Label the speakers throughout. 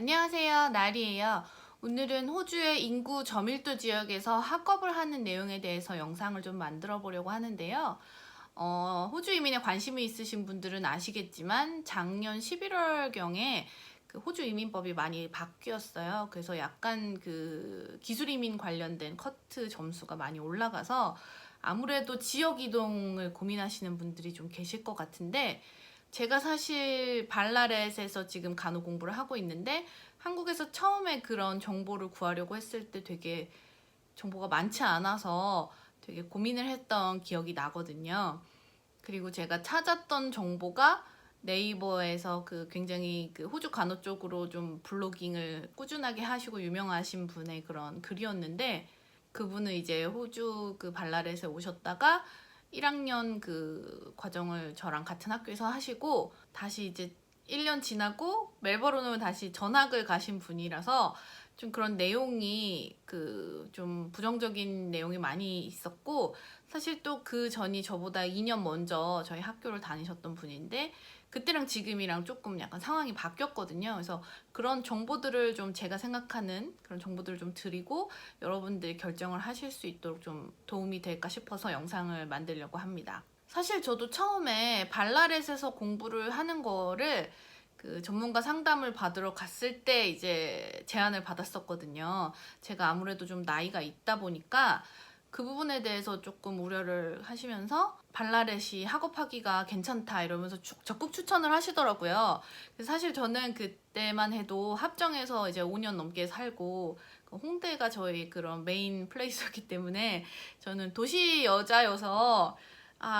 Speaker 1: 안녕하세요, 나리예요. 오늘은 호주의 인구 저밀도 지역에서 학업을 하는 내용에 대해서 영상을 좀 만들어 보려고 하는데요. 호주 이민에 관심이 있으신 분들은 아시겠지만 작년 11월경에 그 호주 이민법이 많이 바뀌었어요. 그래서 약간 그 기술 이민 관련된 커트 점수가 많이 올라가서 아무래도 지역 이동을 고민하시는 분들이 좀 계실 것 같은데, 제가 사실 발라렛에서 지금 간호 공부를 하고 있는데 한국에서 처음에 그런 정보를 구하려고 했을 때 되게 정보가 많지 않아서 되게 고민을 했던 기억이 나거든요. 그리고 제가 찾았던 정보가 네이버에서 그 굉장히 그 호주 간호 쪽으로 좀 블로깅을 꾸준하게 하시고 유명하신 분의 그런 글이었는데, 그분은 이제 호주 그 발라렛에 오셨다가 1학년 그 과정을 저랑 같은 학교에서 하시고 다시 이제 1년 지나고 멜버른으로 다시 전학을 가신 분이라서 좀 그런 내용이 그 좀 부정적인 내용이 많이 있었고, 사실 또 그 전이 저보다 2년 먼저 저희 학교를 다니셨던 분인데 그때랑 지금이랑 조금 약간 상황이 바뀌었거든요. 그래서 그런 정보들을 좀 제가 생각하는 그런 정보들을 좀 드리고 여러분들이 결정을 하실 수 있도록 좀 도움이 될까 싶어서 영상을 만들려고 합니다. 사실 저도 처음에 발라렛에서 공부를 하는 거를 그 전문가 상담을 받으러 갔을 때 이제 제안을 받았었거든요. 제가 아무래도 좀 나이가 있다 보니까 그 부분에 대해서 조금 우려를 하시면서 발라렛이 학업하기가 괜찮다 이러면서 적극 추천을 하시더라고요. 그래서 사실 저는 그때만 해도 합정에서 이제 5년 넘게 살고 그 홍대가 저희 그런 메인 플레이스였기 때문에 저는 도시 여자여서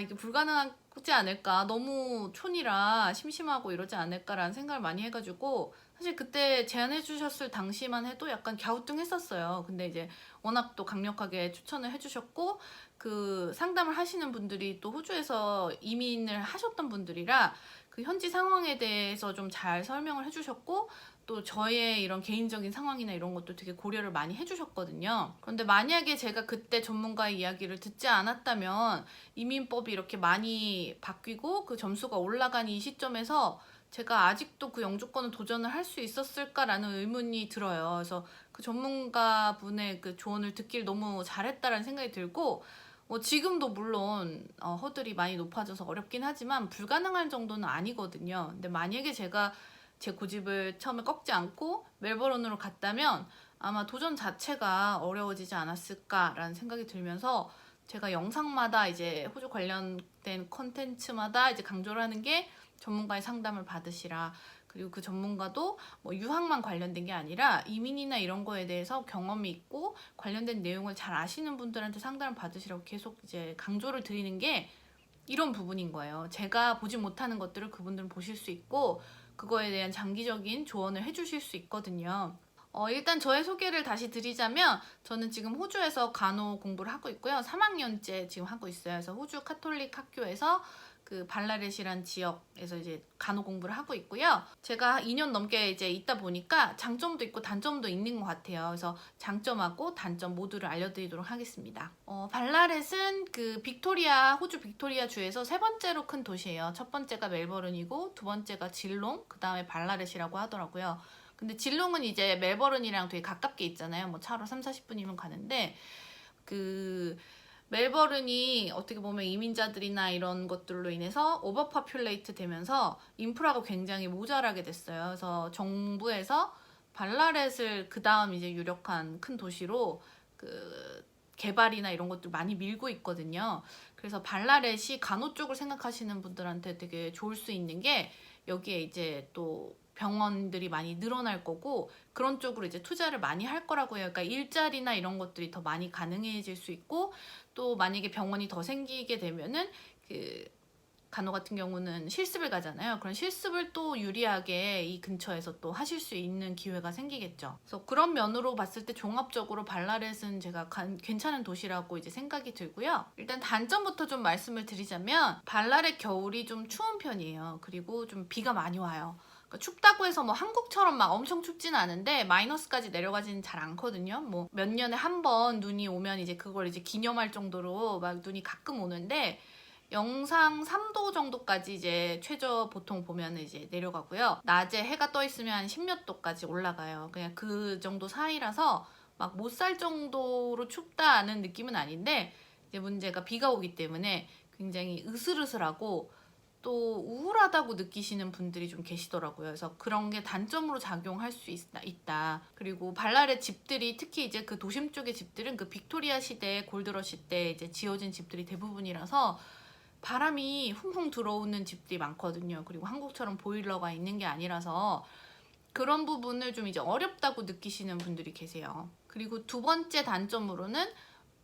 Speaker 1: 이게 불가능하지 않을까, 너무 촌이라 심심하고 이러지 않을까라는 생각을 많이 해가지고 사실 그때 제안해 주셨을 당시만 해도 약간 갸우뚱했었어요. 근데 이제 워낙 또 강력하게 추천을 해주셨고 그 상담을 하시는 분들이 또 호주에서 이민을 하셨던 분들이라 그 현지 상황에 대해서 좀 잘 설명을 해주셨고 또 저의 이런 개인적인 상황이나 이런 것도 되게 고려를 많이 해주셨거든요. 그런데 만약에 제가 그때 전문가의 이야기를 듣지 않았다면 이민법이 이렇게 많이 바뀌고 그 점수가 올라간 이 시점에서 제가 아직도 그 영주권을 도전을 할 수 있었을까라는 의문이 들어요. 그래서 그 전문가 분의 그 조언을 듣길 너무 잘했다라는 생각이 들고, 지금도 물론 허들이 많이 높아져서 어렵긴 하지만 불가능한 정도는 아니거든요. 근데 만약에 제가 제 고집을 처음에 꺾지 않고 멜버른으로 갔다면 아마 도전 자체가 어려워지지 않았을까라는 생각이 들면서 제가 영상마다 이제 호주 관련된 컨텐츠마다 이제 강조를 하는 게 전문가의 상담을 받으시라. 그리고 그 전문가도 뭐 유학만 관련된 게 아니라 이민이나 이런 거에 대해서 경험이 있고 관련된 내용을 잘 아시는 분들한테 상담을 받으시라고 계속 이제 강조를 드리는 게 이런 부분인 거예요. 제가 보지 못하는 것들을 그분들은 보실 수 있고 그거에 대한 장기적인 조언을 해주실 수 있거든요. 일단 저의 소개를 다시 드리자면 저는 지금 호주에서 간호 공부를 하고 있고요. 3학년째 지금 하고 있어요. 그래서 호주 카톨릭 학교에서 그 발라렛이란 지역에서 이제 간호 공부를 하고 있고요. 제가 2년 넘게 이제 있다 보니까 장점도 있고 단점도 있는 것 같아요. 그래서 장점하고 단점 모두를 알려드리도록 하겠습니다. 발라렛은 그 호주 빅토리아 주에서 세 번째로 큰 도시예요. 첫 번째가 멜버른이고 두 번째가 질롱, 그 다음에 발라렛이라고 하더라고요. 근데 질롱은 이제 멜버른이랑 되게 가깝게 있잖아요. 뭐 차로 3, 40분이면 가는데 그 멜버른이 어떻게 보면 이민자들이나 이런 것들로 인해서 오버퍼퓰레이트 되면서 인프라가 굉장히 모자라게 됐어요. 그래서 정부에서 발라렛을 그 다음 이제 유력한 큰 도시로 그 개발이나 이런 것들 많이 밀고 있거든요. 그래서 발라렛이 간호 쪽을 생각하시는 분들한테 되게 좋을 수 있는 게 여기에 이제 또 병원들이 많이 늘어날 거고 그런 쪽으로 이제 투자를 많이 할 거라고 해요. 그러니까 일자리나 이런 것들이 더 많이 가능해질 수 있고 또 만약에 병원이 더 생기게 되면은 그 간호 같은 경우는 실습을 가잖아요. 그런 실습을 또 유리하게 이 근처에서 또 하실 수 있는 기회가 생기겠죠. 그래서 그런 면으로 봤을 때 종합적으로 발라렛은 제가 괜찮은 도시라고 이제 생각이 들고요. 일단 단점부터 좀 말씀을 드리자면 발라렛 겨울이 좀 추운 편이에요. 그리고 좀 비가 많이 와요. 그러니까 춥다고 해서 뭐 한국처럼 막 엄청 춥지는 않은데 마이너스까지 내려가지는 잘 않거든요. 뭐 몇 년에 한 번 눈이 오면 이제 그걸 이제 기념할 정도로 막 눈이 가끔 오는데 영상 3도 정도까지 이제 최저 보통 보면 이제 내려가고요. 낮에 해가 떠 있으면 한 10몇 도까지 올라가요. 그냥 그 정도 사이라서 막 못 살 정도로 춥다는 느낌은 아닌데, 이제 문제가 비가 오기 때문에 굉장히 으슬으슬하고 또 우울하다고 느끼시는 분들이 좀 계시더라고요. 그래서 그런 게 단점으로 작용할 수 있다. 그리고 발랄의 집들이, 특히 이제 그 도심 쪽의 집들은 그 빅토리아 시대, 골드러시 때 이제 지어진 집들이 대부분이라서 바람이 훅훅 들어오는 집들이 많거든요. 그리고 한국처럼 보일러가 있는 게 아니라서 그런 부분을 좀 이제 어렵다고 느끼시는 분들이 계세요. 그리고 두 번째 단점으로는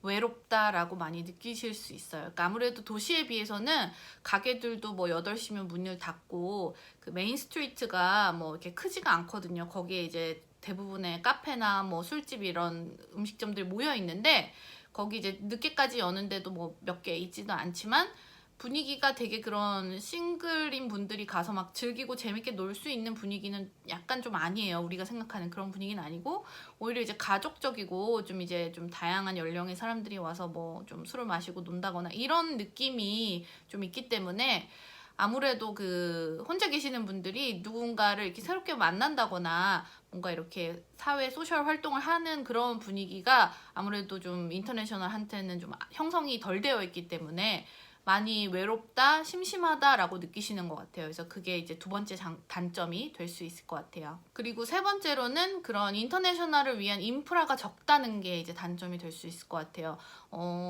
Speaker 1: 외롭다라고 많이 느끼실 수 있어요. 그러니까 아무래도 도시에 비해서는 가게들도 뭐 8시면 문을 닫고 그 메인 스트리트가 뭐 이렇게 크지가 않거든요. 거기에 이제 대부분의 카페나 뭐 술집 이런 음식점들이 모여 있는데, 거기 이제 늦게까지 여는데도 뭐 몇 개 있지도 않지만 분위기가 되게 그런 싱글인 분들이 가서 막 즐기고 재밌게 놀 수 있는 분위기는 약간 좀 아니에요. 우리가 생각하는 그런 분위기는 아니고, 오히려 이제 가족적이고 좀 이제 좀 다양한 연령의 사람들이 와서 뭐 좀 술을 마시고 논다거나 이런 느낌이 좀 있기 때문에, 아무래도 그 혼자 계시는 분들이 누군가를 이렇게 새롭게 만난다거나 뭔가 이렇게 사회 소셜 활동을 하는 그런 분위기가 아무래도 좀 인터내셔널한테는 좀 형성이 덜 되어 있기 때문에 많이 외롭다, 심심하다라고 느끼시는 것 같아요. 그래서 그게 이제 두 번째 단점이 될 수 있을 것 같아요. 그리고 세 번째로는 그런 인터내셔널을 위한 인프라가 적다는 게 이제 단점이 될 수 있을 것 같아요.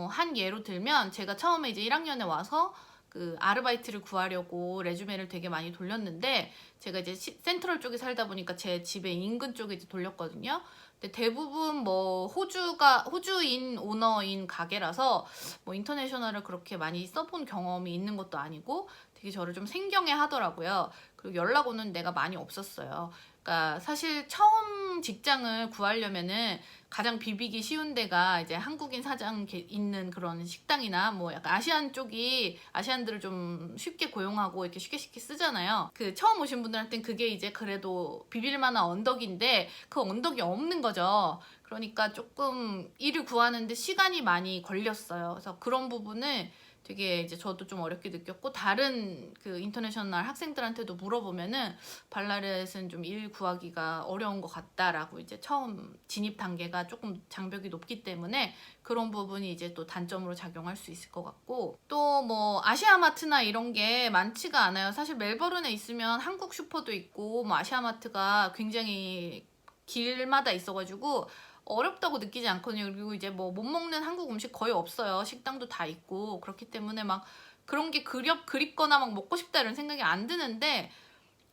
Speaker 1: 한 예로 들면, 제가 처음에 이제 1학년에 와서 그 아르바이트를 구하려고 레주메를 되게 많이 돌렸는데, 제가 이제 센트럴 쪽에 살다 보니까 제 집에 인근 쪽에 이제 돌렸거든요. 근데 대부분 뭐 호주인 오너인 가게라서 뭐 인터내셔널을 그렇게 많이 써본 경험이 있는 것도 아니고 되게 저를 좀 생경해 하더라고요. 그리고 연락 오는 데가 많이 없었어요. 그러니까 사실 처음 직장을 구하려면은 가장 비비기 쉬운 데가 이제 한국인 사장 있는 그런 식당이나 뭐 약간 아시안들을 좀 쉽게 고용하고 이렇게 쉽게 쓰잖아요. 그 처음 오신 분들한테는 그게 이제 그래도 비빌 만한 언덕인데 그 언덕이 없는 거죠. 그러니까 조금 일을 구하는데 시간이 많이 걸렸어요. 그래서 그런 부분을 되게 이제 저도 좀 어렵게 느꼈고, 다른 그 인터내셔널 학생들한테도 물어보면은 발라렛은 좀 일 구하기가 어려운 것 같다라고, 이제 처음 진입 단계가 조금 장벽이 높기 때문에 그런 부분이 이제 또 단점으로 작용할 수 있을 것 같고, 또 뭐 아시아마트나 이런 게 많지가 않아요. 사실 멜버른에 있으면 한국 슈퍼도 있고 뭐 아시아마트가 굉장히 길마다 있어가지고 어렵다고 느끼지 않거든요. 그리고 이제 뭐 못 먹는 한국 음식 거의 없어요. 식당도 다 있고. 그렇기 때문에 막 그런 게 그립거나 막 먹고 싶다 이런 생각이 안 드는데,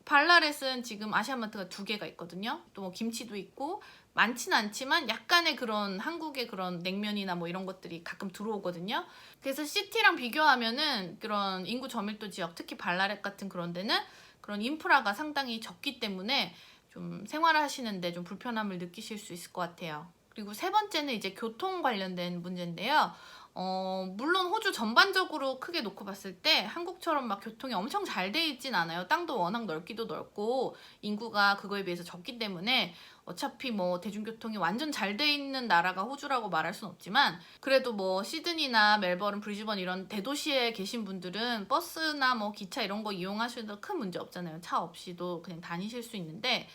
Speaker 1: 발라렛은 지금 아시아마트가 2개가 있거든요. 또 뭐 김치도 있고 많진 않지만 약간의 그런 한국의 그런 냉면이나 뭐 이런 것들이 가끔 들어오거든요. 그래서 시티랑 비교하면은 그런 인구 저밀도 지역, 특히 발라렛 같은 그런 데는 그런 인프라가 상당히 적기 때문에 좀 생활하시는데 좀 불편함을 느끼실 수 있을 것 같아요. 그리고 세 번째는 이제 교통 관련된 문제인데요. 물론 호주 전반적으로 크게 놓고 봤을 때 한국처럼 막 교통이 엄청 잘 돼 있진 않아요. 땅도 워낙 넓기도 넓고 인구가 그거에 비해서 적기 때문에 어차피 뭐 대중교통이 완전 잘 돼 있는 나라가 호주라고 말할 순 없지만, 그래도 뭐 시드니나 멜버른, 브리즈번 이런 대도시에 계신 분들은 버스나 뭐 기차 이런 거 이용하셔도 큰 문제 없잖아요. 차 없이도 그냥 다니실 수 있는데,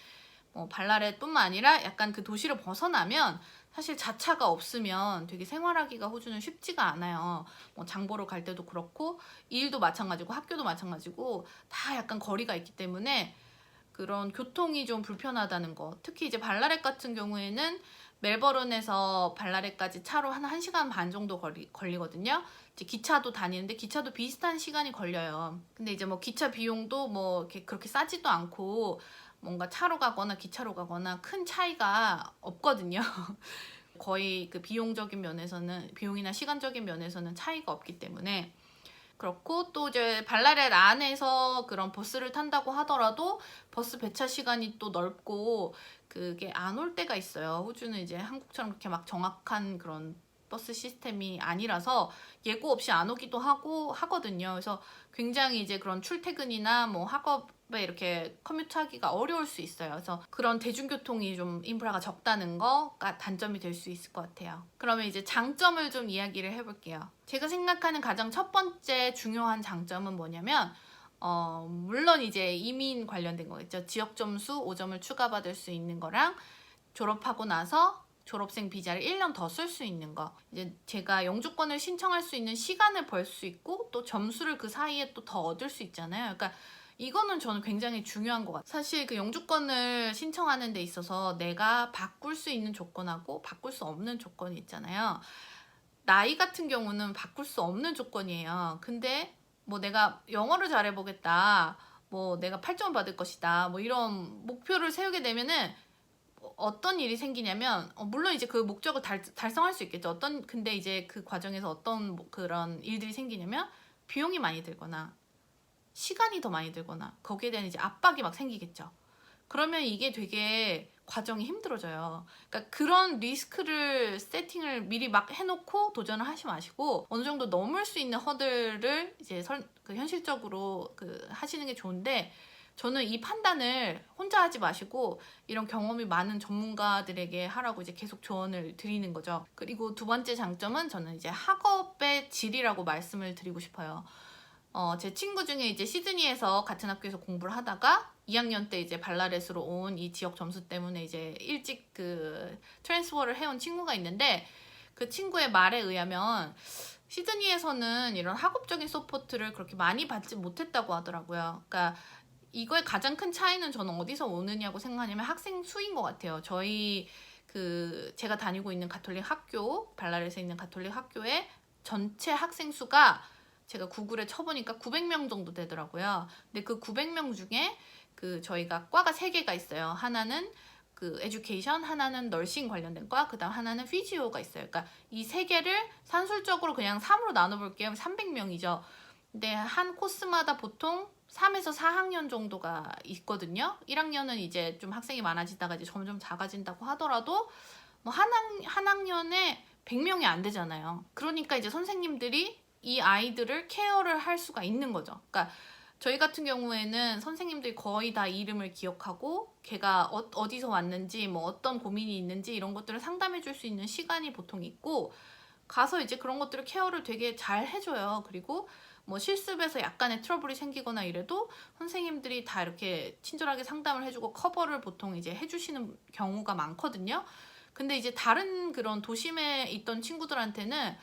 Speaker 1: 발라렛뿐만 아니라 약간 그 도시를 벗어나면 사실 자차가 없으면 되게 생활하기가 호주는 쉽지가 않아요. 뭐 장 보러 갈 때도 그렇고 일도 마찬가지고 학교도 마찬가지고 다 약간 거리가 있기 때문에 그런 교통이 좀 불편하다는 거. 특히 이제 발라렛 같은 경우에는 멜버른에서 발라렛까지 차로 한 1시간 반 정도 걸리거든요. 이제 기차도 다니는데 기차도 비슷한 시간이 걸려요. 근데 이제 뭐 기차 비용도 뭐 이렇게 그렇게 싸지도 않고 뭔가 차로 가거나 기차로 가거나 큰 차이가 없거든요. 거의 그 비용이나 시간적인 면에서는 차이가 없기 때문에 그렇고, 또 이제 발라렛 안에서 그런 버스를 탄다고 하더라도 버스 배차 시간이 또 넓고 그게 안 올 때가 있어요. 호주는 이제 한국처럼 그렇게 막 정확한 그런 버스 시스템이 아니라서 예고 없이 안 오기도 하고 하거든요. 그래서 굉장히 이제 그런 출퇴근이나 뭐 학업에 이렇게 커뮤트하기가 어려울 수 있어요. 그래서 그런 대중교통이 좀 인프라가 적다는 거가 단점이 될 수 있을 것 같아요. 그러면 이제 장점을 좀 이야기를 해볼게요. 제가 생각하는 가장 첫 번째 중요한 장점은 뭐냐면 물론 이제 이민 관련된 거겠죠. 지역 점수 5점을 추가받을 수 있는 거랑 졸업하고 나서 졸업생 비자를 1년 더 쓸 수 있는 거. 이제 제가 영주권을 신청할 수 있는 시간을 벌 수 있고 또 점수를 그 사이에 또 더 얻을 수 있잖아요. 그러니까 이거는 저는 굉장히 중요한 것 같아요. 사실 그 영주권을 신청하는 데 있어서 내가 바꿀 수 있는 조건하고 바꿀 수 없는 조건이 있잖아요. 나이 같은 경우는 바꿀 수 없는 조건이에요. 근데 뭐 내가 영어를 잘해보겠다, 뭐 내가 8점을 받을 것이다, 뭐 이런 목표를 세우게 되면은 어떤 일이 생기냐면 물론 이제 그 목적을 달성할 수 있겠죠. 근데 이제 그 과정에서 어떤 그런 일들이 생기냐면 비용이 많이 들거나 시간이 더 많이 들거나 거기에 대한 이제 압박이 막 생기겠죠. 그러면 이게 되게 과정이 힘들어져요. 그러니까 그런 리스크를 세팅을 미리 막 해놓고 도전을 하지 마시고 어느 정도 넘을 수 있는 허들을 이제 현실적으로 하시는 게 좋은데, 저는 이 판단을 혼자 하지 마시고 이런 경험이 많은 전문가들에게 하라고 이제 계속 조언을 드리는 거죠. 그리고 두 번째 장점은 저는 이제 학업의 질이라고 말씀을 드리고 싶어요. 제 친구 중에 이제 시드니에서 같은 학교에서 공부를 하다가 2학년 때 이제 발라렛으로 온 이 지역 점수 때문에 이제 일찍 트랜스퍼를 해온 친구가 있는데, 그 친구의 말에 의하면 시드니에서는 이런 학업적인 서포트를 그렇게 많이 받지 못했다고 하더라고요. 그러니까 이거의 가장 큰 차이는 저는 어디서 오느냐고 생각하냐면 학생 수인 것 같아요. 제가 다니고 있는 가톨릭 학교, 발라렛에 있는 가톨릭 학교의 전체 학생 수가 제가 구글에 쳐보니까 900명 정도 되더라고요. 근데 그 900명 중에 저희가 과가 3개가 있어요. 하나는 에듀케이션, 하나는 널싱 관련된 과, 그다음 하나는 피지오가 있어요. 그러니까 이 3개를 산술적으로 그냥 3으로 나눠볼게요. 300명이죠. 근데 한 코스마다 보통 3에서 4학년 정도가 있거든요. 1학년은 이제 좀 학생이 많아지다가 이제 점점 작아진다고 하더라도 뭐 한 학년에 100명이 안 되잖아요. 그러니까 이제 선생님들이 이 아이들을 케어를 할 수가 있는 거죠. 그러니까 저희 같은 경우에는 선생님들이 거의 다 이름을 기억하고 걔가 어디서 왔는지 뭐 어떤 고민이 있는지 이런 것들을 상담해 줄 수 있는 시간이 보통 있고, 가서 이제 그런 것들을 케어를 되게 잘 해줘요. 그리고 뭐 실습에서 약간의 트러블이 생기거나 이래도 선생님들이 다 이렇게 친절하게 상담을 해주고 커버를 보통 이제 해주시는 경우가 많거든요. 근데 이제 다른 그런 도심에 있던 친구들한테는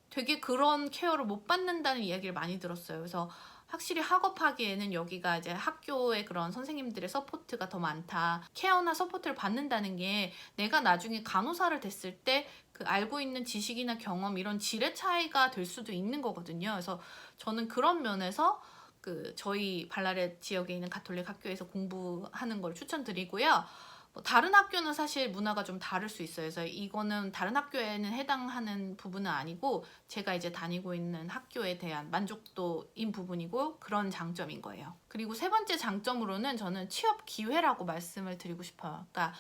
Speaker 1: 되게 그런 케어를 못 받는다는 이야기를 많이 들었어요. 그래서 확실히 학업하기에는 여기가 이제 학교의 그런 선생님들의 서포트가 더 많다. 케어나 서포트를 받는다는 게 내가 나중에 간호사를 됐을 때 알고 있는 지식이나 경험 이런 질의 차이가 될 수도 있는 거거든요. 그래서 저는 그런 면에서 저희 발라렛 지역에 있는 가톨릭 학교에서 공부하는 걸 추천드리고요. 다른 학교는 사실 문화가 좀 다를 수 있어요. 그래서 이거는 다른 학교에는 해당하는 부분은 아니고 제가 이제 다니고 있는 학교에 대한 만족도인 부분이고 그런 장점인 거예요. 그리고 세 번째 장점으로는 저는 취업 기회라고 말씀을 드리고 싶어요. 그러니까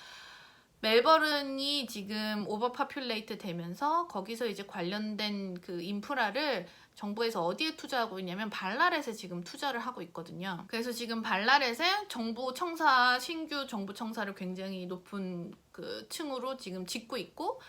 Speaker 1: 멜버른이 지금 오버파퓰레이트 되면서 거기서 이제 관련된 인프라를 정부에서 어디에 투자하고 있냐면 발라렛에 지금 투자를 하고 있거든요. 그래서 지금 발라렛에 신규 정부 청사를 굉장히 높은 층으로 지금 짓고 있고,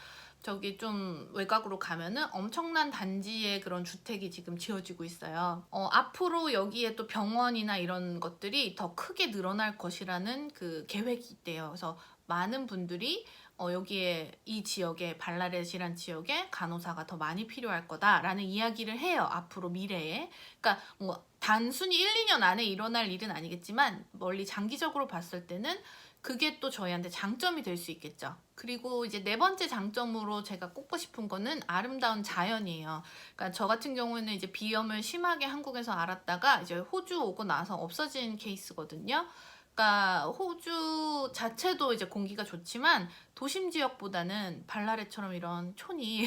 Speaker 1: 저기 좀 외곽으로 가면은 엄청난 단지의 그런 주택이 지금 지어지고 있어요. 앞으로 여기에 또 병원이나 이런 것들이 더 크게 늘어날 것이라는 계획이 있대요. 그래서 많은 분들이 여기에 이 지역에 발라렛이란 지역에 간호사가 더 많이 필요할 거다라는 이야기를 해요. 앞으로 미래에. 그러니까 뭐 단순히 1, 2년 안에 일어날 일은 아니겠지만 멀리 장기적으로 봤을 때는 그게 또 저희한테 장점이 될 수 있겠죠. 그리고 이제 네 번째 장점으로 제가 꼽고 싶은 거는 아름다운 자연이에요. 그러니까 저 같은 경우에는 이제 비염을 심하게 한국에서 앓았다가 이제 호주 오고 나서 없어진 케이스거든요. 그러니까 호주 자체도 이제 공기가 좋지만 도심 지역보다는 발라렛처럼 이런 촌이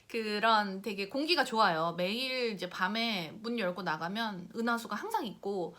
Speaker 1: 그런 되게 공기가 좋아요. 매일 이제 밤에 문 열고 나가면 은하수가 항상 있고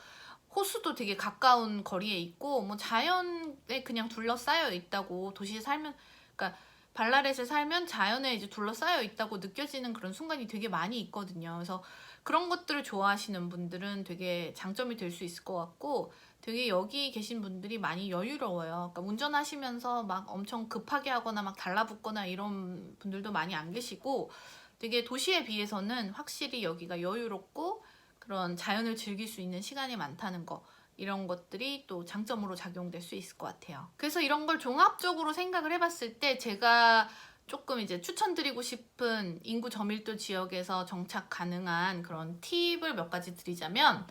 Speaker 1: 호수도 되게 가까운 거리에 있고 뭐 자연에 그냥 둘러싸여 있다고 도시에 살면, 그러니까 발라렛에 살면 자연에 이제 둘러싸여 있다고 느껴지는 그런 순간이 되게 많이 있거든요. 그래서 그런 것들을 좋아하시는 분들은 되게 장점이 될 수 있을 것 같고, 되게 여기 계신 분들이 많이 여유로워요. 그러니까 운전하시면서 막 엄청 급하게 하거나 막 달라붙거나 이런 분들도 많이 안 계시고, 되게 도시에 비해서는 확실히 여기가 여유롭고 그런 자연을 즐길 수 있는 시간이 많다는 거, 이런 것들이 또 장점으로 작용될 수 있을 것 같아요. 그래서 이런 걸 종합적으로 생각을 해봤을 때 제가 조금 이제 추천드리고 싶은 인구 저밀도 지역에서 정착 가능한 그런 팁을 몇 가지 드리자면,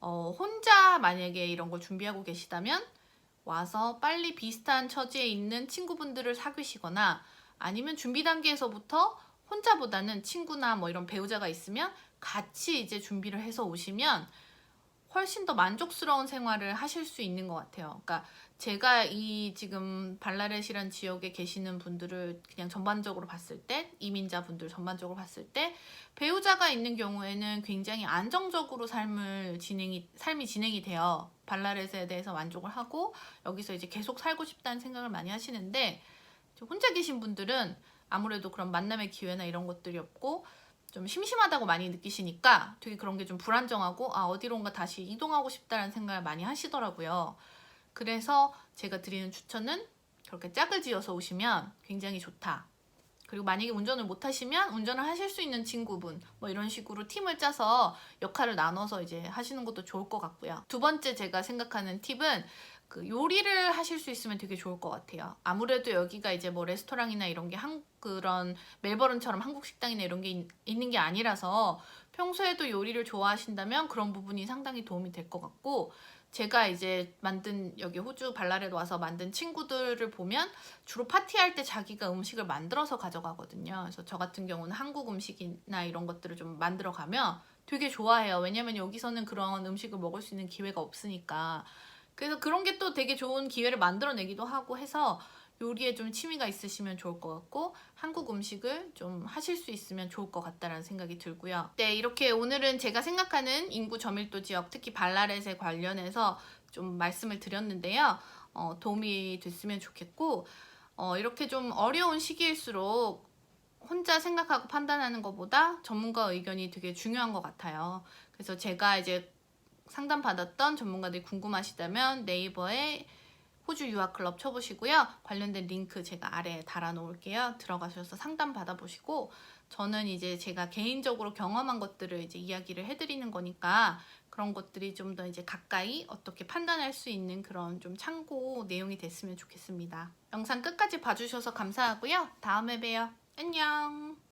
Speaker 1: 혼자 만약에 이런 걸 준비하고 계시다면 와서 빨리 비슷한 처지에 있는 친구분들을 사귀시거나, 아니면 준비 단계에서부터 혼자보다는 친구나 뭐 이런 배우자가 있으면 같이 이제 준비를 해서 오시면 훨씬 더 만족스러운 생활을 하실 수 있는 것 같아요. 그러니까 제가 이 지금 발라렛이란 지역에 계시는 분들을 그냥 전반적으로 봤을 때, 이민자분들 전반적으로 봤을 때 배우자가 있는 경우에는 굉장히 안정적으로 삶이 진행이 돼요. 발라렛에 대해서 만족을 하고 여기서 이제 계속 살고 싶다는 생각을 많이 하시는데, 혼자 계신 분들은 아무래도 그런 만남의 기회나 이런 것들이 없고 좀 심심하다고 많이 느끼시니까 되게 그런 게 좀 불안정하고, 어디론가 다시 이동하고 싶다는 생각을 많이 하시더라고요. 그래서 제가 드리는 추천은 그렇게 짝을 지어서 오시면 굉장히 좋다. 그리고 만약에 운전을 못 하시면 운전을 하실 수 있는 친구분, 뭐 이런 식으로 팀을 짜서 역할을 나눠서 이제 하시는 것도 좋을 것 같고요. 두 번째 제가 생각하는 팁은 그 요리를 하실 수 있으면 되게 좋을 것 같아요. 아무래도 여기가 이제 뭐 레스토랑이나 이런 게 그런 멜버른처럼 한국 식당이나 이런 게 있는 게 아니라서 평소에도 요리를 좋아하신다면 그런 부분이 상당히 도움이 될 것 같고, 제가 이제 만든 여기 호주 발라렛 와서 만든 친구들을 보면 주로 파티할 때 자기가 음식을 만들어서 가져가거든요. 그래서 저 같은 경우는 한국 음식이나 이런 것들을 좀 만들어 가면 되게 좋아해요. 왜냐면 여기서는 그런 음식을 먹을 수 있는 기회가 없으니까. 그래서 그런 게 또 되게 좋은 기회를 만들어내기도 하고 해서 요리에 좀 취미가 있으시면 좋을 것 같고, 한국 음식을 좀 하실 수 있으면 좋을 것 같다라는 생각이 들고요. 네, 이렇게 오늘은 제가 생각하는 인구 저밀도 지역, 특히 발라렛에 관련해서 좀 말씀을 드렸는데요. 도움이 됐으면 좋겠고, 이렇게 좀 어려운 시기일수록 혼자 생각하고 판단하는 것보다 전문가 의견이 되게 중요한 것 같아요. 그래서 제가 이제 상담 받았던 전문가들이 궁금하시다면 네이버에 호주 유학클럽 쳐보시고요. 관련된 링크 제가 아래에 달아 놓을게요. 들어가셔서 상담 받아보시고, 저는 이제 제가 개인적으로 경험한 것들을 이제 이야기를 해드리는 거니까 그런 것들이 좀 더 이제 가까이 어떻게 판단할 수 있는 그런 좀 참고 내용이 됐으면 좋겠습니다. 영상 끝까지 봐주셔서 감사하고요. 다음에 봬요. 안녕.